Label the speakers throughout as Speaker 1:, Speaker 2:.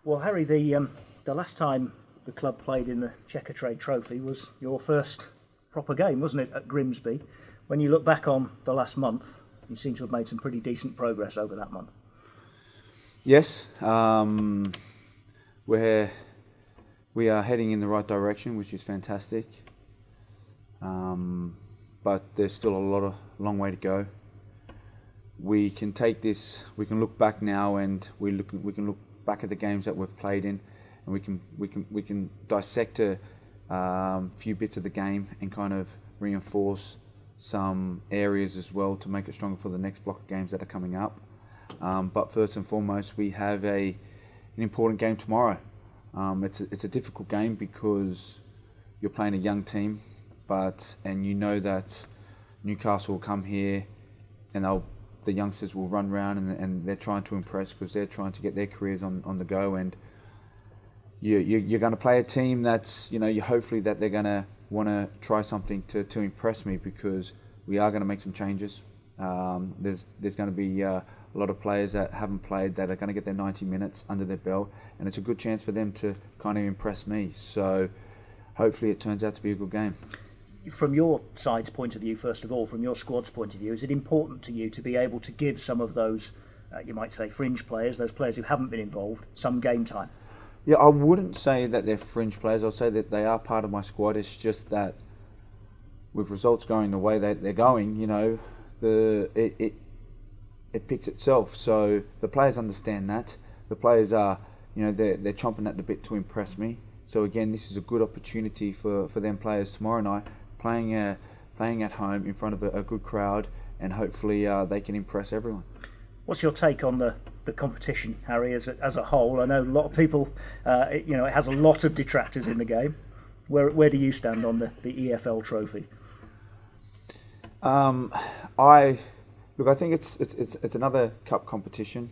Speaker 1: Well, Harry, the last time the club played in the Checkatrade Trophy was your first proper game, wasn't it, at Grimsby? When you look back on the last month, you seem to have made some pretty decent progress over that month.
Speaker 2: Yes, we are heading in the right direction, which is fantastic. But there's still a long way to go. We can take this. We can look back now, and we can look back at the games that we've played in, and we can dissect a few bits of the game and kind of reinforce some areas as well to make it stronger for the next block of games that are coming up. But first and foremost, we have an important game tomorrow. It's a difficult game because you're playing a young team, and you know that Newcastle will come here and the youngsters will run around and they're trying to impress because they're trying to get their careers on the go. And you're going to play a team that's, hopefully that they're going to want to try something to impress me, because we are going to make some changes. There's going to be a lot of players that haven't played that are going to get their 90 minutes under their belt, and it's a good chance for them to kind of impress me. So hopefully it turns out to be a good game.
Speaker 1: From your side's point of view, first of all, from your squad's point of view, is it important to you to be able to give some of those, you might say, fringe players, those players who haven't been involved, some game time?
Speaker 2: Yeah, I wouldn't say that they're fringe players. I'll say that they are part of my squad. It's just that with results going the way that they're going, it picks itself. So the players understand that. The players are, they're chomping at the bit to impress me. So again, this is a good opportunity for them players tomorrow night, playing at home in front of a good crowd, and hopefully they can impress everyone. What's
Speaker 1: your take on the competition, Harry, as a whole? I know a lot of people, it has a lot of detractors in the game. Where do you stand on the EFL trophy?
Speaker 2: I think it's another cup competition,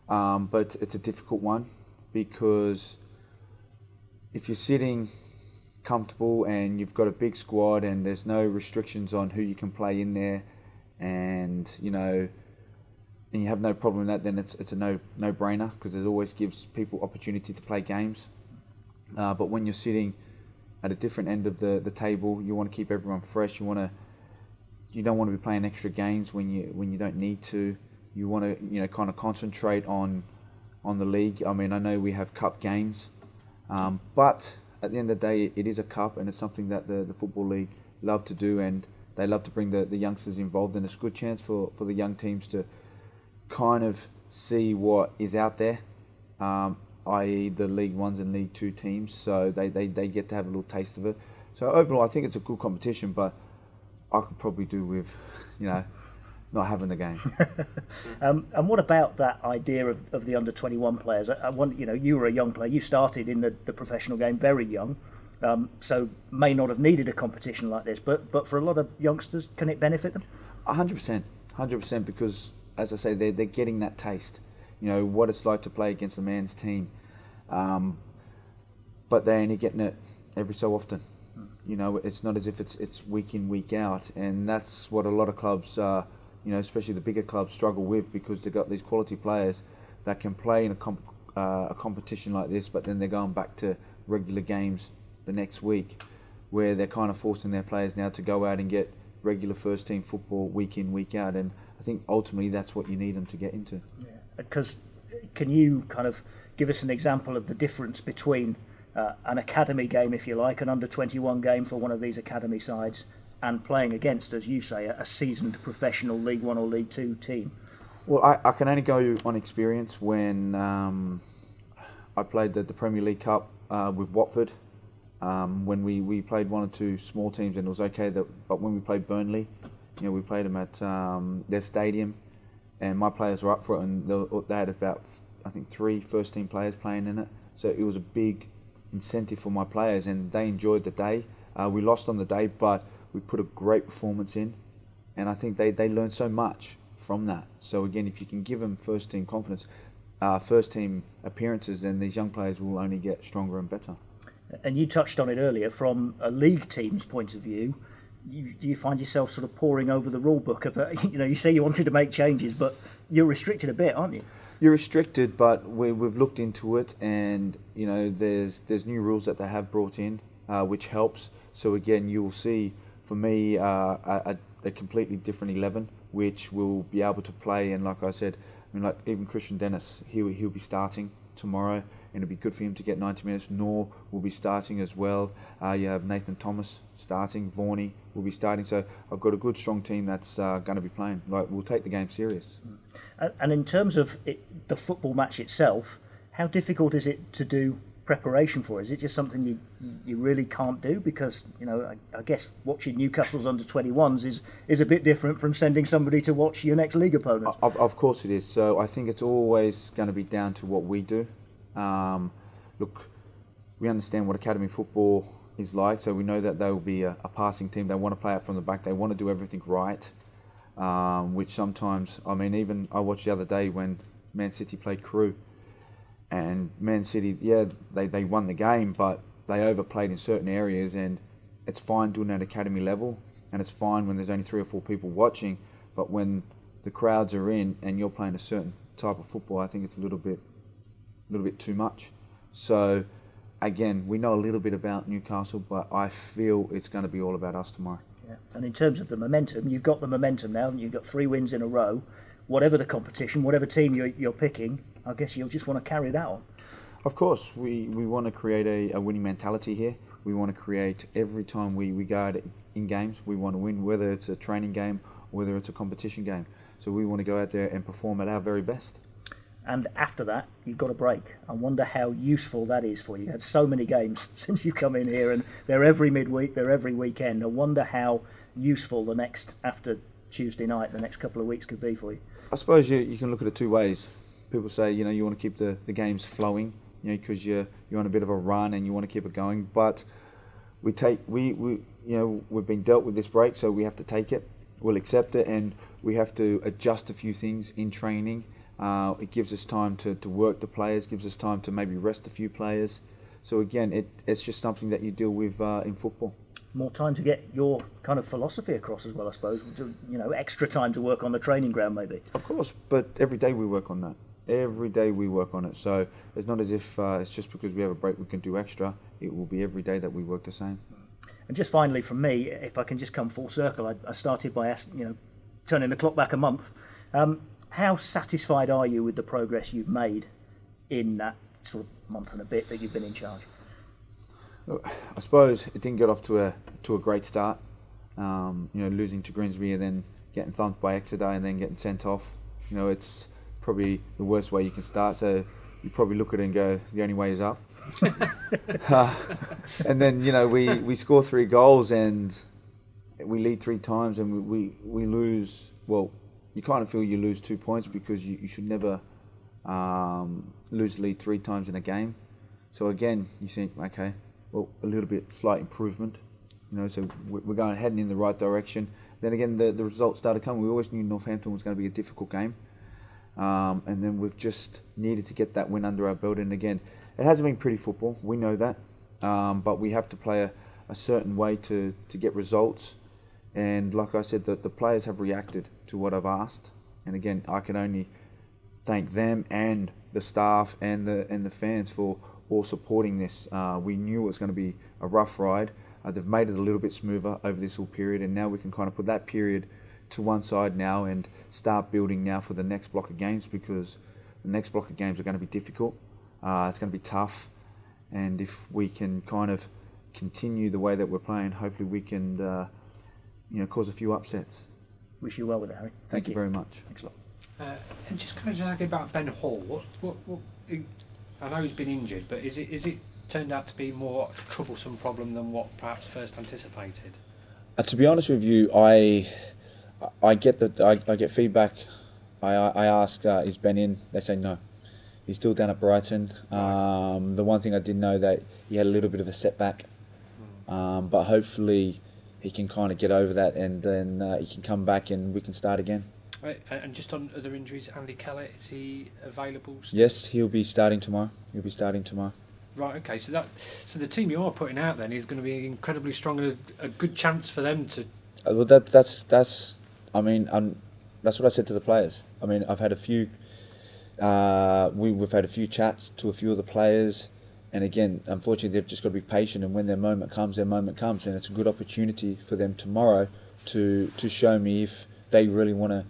Speaker 2: but it's a difficult one, because if you're sitting comfortable and you've got a big squad and there's no restrictions on who you can play in there, and and you have no problem with that, then it's a no-brainer, because it always gives people opportunity to play games. But when you're sitting at a different end of the table, you want to keep everyone fresh. You don't want to be playing extra games when you don't need to. You want to kind of concentrate on the league. I mean, I know we have cup games, but at the end of the day, it is a cup, and it's something that the Football League love to do, and they love to bring the youngsters involved, and it's a good chance for the young teams to kind of see what is out there, i.e. the League 1s and League 2 teams, so they get to have a little taste of it. So overall, I think it's a good competition, but I could probably do with, not having the game.
Speaker 1: And what about that idea of the under-21 players? I want, you were a young player. You started in the professional game very young, so may not have needed a competition like this. But for a lot of youngsters, can it benefit them?
Speaker 2: 100%, because as I say, they're getting that taste. What it's like to play against a man's team, but they're only getting it every so often. It's not as if it's week in, week out, and that's what a lot of clubs especially the bigger clubs struggle with, because they've got these quality players that can play in a competition like this, but then they're going back to regular games the next week, where they're kind of forcing their players now to go out and get regular first team football week in, week out, and I think ultimately that's what you need them to get into.
Speaker 1: Yeah, because can you kind of give us an example of the difference between an academy game, if you like, an under-21 game for one of these academy sides, and playing against, as you say, a seasoned professional League 1 or League 2 team?
Speaker 2: Well, I can only go on experience. When I played the Premier League Cup with Watford, when we played one or two small teams, and it was okay. But when we played Burnley, we played them at their stadium, and my players were up for it, and they had about, I think, 3 first-team players playing in it. So it was a big incentive for my players, and they enjoyed the day. We lost on the day, but we put a great performance in, and I think they learned so much from that. So again, if you can give them first-team confidence, first-team appearances, then these young players will only get stronger and better.
Speaker 1: And you touched on it earlier, from a league team's point of view, do you find yourself sort of poring over the rule book? You say you wanted to make changes, but you're restricted a bit, aren't you?
Speaker 2: you're restricted, but we've looked into it, and you know there's new rules that they have brought in, which helps. So again, you will see for me a completely different 11, which will be able to play. And like I said, I mean, like even Christian Dennis, he'll be starting tomorrow, and it'll be good for him to get 90 minutes. Nor will be starting as well. You have Nathan Thomas starting, Vaughney will be starting. So I've got a good, strong team that's going to be playing. Like, we'll take the game serious.
Speaker 1: And in terms of the football match itself, how difficult is it to do preparation for? Is it just something you really can't do? Because, you know, I guess watching Newcastle's under-21s is a bit different from sending somebody to watch your next league opponent.
Speaker 2: Of course it is. So I think it's always going to be down to what we do. Look, we understand what academy football is like, so we know that they will be a passing team. They want to play out from the back. They want to do everything right, which sometimes, I mean, even I watched the other day when Man City played Crewe, and Man City, yeah, they won the game, but they overplayed in certain areas, and it's fine doing it at academy level, and it's fine when there's only 3 or 4 people watching, but when the crowds are in and you're playing a certain type of football, I think it's a little bit too much. So again, we know a little bit about Newcastle, but I feel it's going to be all about us tomorrow.
Speaker 1: Yeah. And in terms of the momentum, you've got the momentum now, and you've got 3 wins in a row. Whatever the competition, whatever team you're picking, I guess you'll just want to carry that on.
Speaker 2: Of course, we want to create a winning mentality here. We want to create, every time we go out in games, we want to win, whether it's a training game or whether it's a competition game. So we want to go out there and perform at our very best.
Speaker 1: And after that, you've got a break. I wonder how useful that is for you. You had so many games since you come in here, and they're every midweek, they're every weekend. I wonder how useful the next, after Tuesday night, the next couple of weeks could be for you.
Speaker 2: I suppose you can look at it 2 ways. People say, you know, you want to keep the games flowing, you know, because you're on a bit of a run and you want to keep it going. But we've been dealt with this break, so we have to take it. We'll accept it, and we have to adjust a few things in training. It gives us time to work the players, gives us time to maybe rest a few players. So again, it's just something that you deal with in football.
Speaker 1: More time to get your kind of philosophy across as well, I suppose. You know, extra time to work on the training ground, maybe.
Speaker 2: Of course, but every day we work on that. Every day we work on it. So it's not as if it's just because we have a break we can do extra. It will be every day that we work the same.
Speaker 1: And just finally, from me, if I can just come full circle, I started by asking, you know, turning the clock back a month. How satisfied are you with the progress you've made in that sort of month and a bit that you've been in charge?
Speaker 2: I suppose it didn't get off to a great start. You know, losing to Grimsby and then getting thumped by Exeter and then getting sent off. You know, it's probably the worst way you can start. So you probably look at it and go, the only way is up. And then, you know, we score 3 goals and we lead 3 times and we lose. Well, you kind of feel you lose 2 points because you should never lose lead 3 times in a game. So again, you think, okay, well, a little bit slight improvement, you know. So we're heading in the right direction. Then again, the results started coming. We always knew Northampton was going to be a difficult game, and then we've just needed to get that win under our belt. And again, it hasn't been pretty football. We know that, but we have to play a certain way to get results. And like I said, the players have reacted to what I've asked. And again, I can only thank them and the staff and the fans for all supporting this. We knew it was going to be a rough ride. They've made it a little bit smoother over this whole period, and now we can kind of put that period to one side now and start building now for the next block of games, because the next block of games are going to be difficult. It's going to be tough, and if we can kind of continue the way that we're playing, hopefully we can cause a few upsets.
Speaker 1: Wish you well with it, Harry.
Speaker 2: Thank you very much.
Speaker 1: Thanks a lot.
Speaker 3: And just kind of asking about Ben Hall. What I know he's been injured, but is it turned out to be more troublesome problem than what perhaps first anticipated?
Speaker 4: To be honest with you, I get I get feedback. I ask, is Ben in? They say no. He's still down at Brighton. The one thing I did know that he had a little bit of a setback, but hopefully he can kind of get over that, and then he can come back and we can start again.
Speaker 3: Right, and just on other injuries, Andy Kellett, is he available?
Speaker 4: Yes, he'll be starting tomorrow.
Speaker 3: Right, okay, so the team you are putting out then is going to be incredibly strong and a good chance for them to.
Speaker 4: Well, that's what I said to the players. I mean, I've had a few We've had a few chats to a few of the players, and again, unfortunately, they've just got to be patient. And when their moment comes, and it's a good opportunity for them tomorrow to show me if they really want to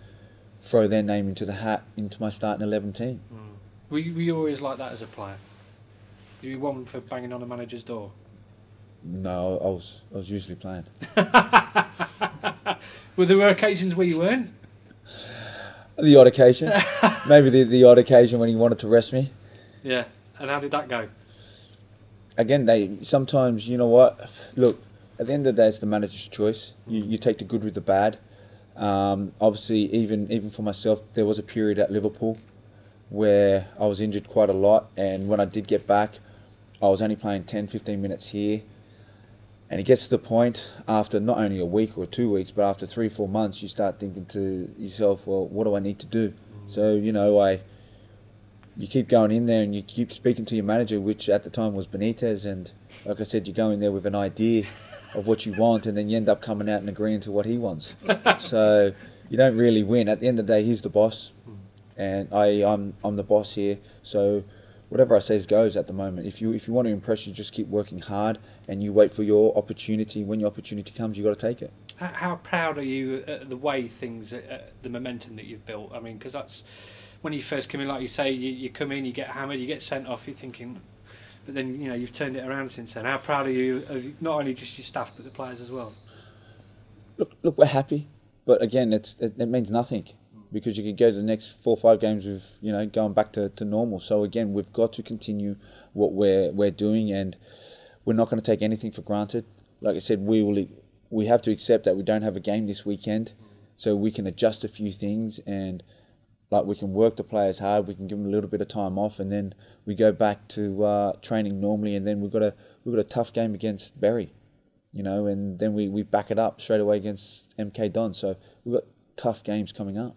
Speaker 4: throw their name into the hat into my starting 11 team.
Speaker 3: Were you always like that as a player? Were you one for banging on a manager's door?
Speaker 4: No, I was usually playing.
Speaker 3: Well, there were occasions where you weren't?
Speaker 4: The odd occasion. Maybe the odd occasion when he wanted to rest me.
Speaker 3: Yeah, and how did that go?
Speaker 4: Again, sometimes, you know what, look, at the end of the day, it's the manager's choice. You take the good with the bad. Obviously, even for myself, there was a period at Liverpool where I was injured quite a lot, and when I did get back, I was only playing 10, 15 minutes here. And it gets to the point after not only a week or 2 weeks, but after 3, 4 months, you start thinking to yourself, well, what do I need to do? So, you keep going in there and you keep speaking to your manager, which at the time was Benitez. And like I said, you go in there with an idea of what you want, and then you end up coming out and agreeing to what he wants. So you don't really win. At the end of the day, he's the boss, and I'm the boss here. So whatever I say goes at the moment. If you want to impress, you just keep working hard and you wait for your opportunity. When your opportunity comes, you got to take it.
Speaker 3: How proud are you at the way things, the momentum that you've built? I mean, because that's when you first come in, like you say, you come in, you get hammered, you get sent off. You're thinking, but then you've turned it around since then. How proud are you of not only just your staff but the players as well?
Speaker 4: Look, we're happy, but again, it means nothing. Because you could go to the next 4 or 5 games with going back to normal. So again, we've got to continue what we're doing, and we're not going to take anything for granted. Like I said, we have to accept that we don't have a game this weekend, so we can adjust a few things, and like we can work the players hard. We can give them a little bit of time off, and then we go back to training normally. And then we've got a tough game against Bury, and then we back it up straight away against MK Don. So we've got tough games coming up.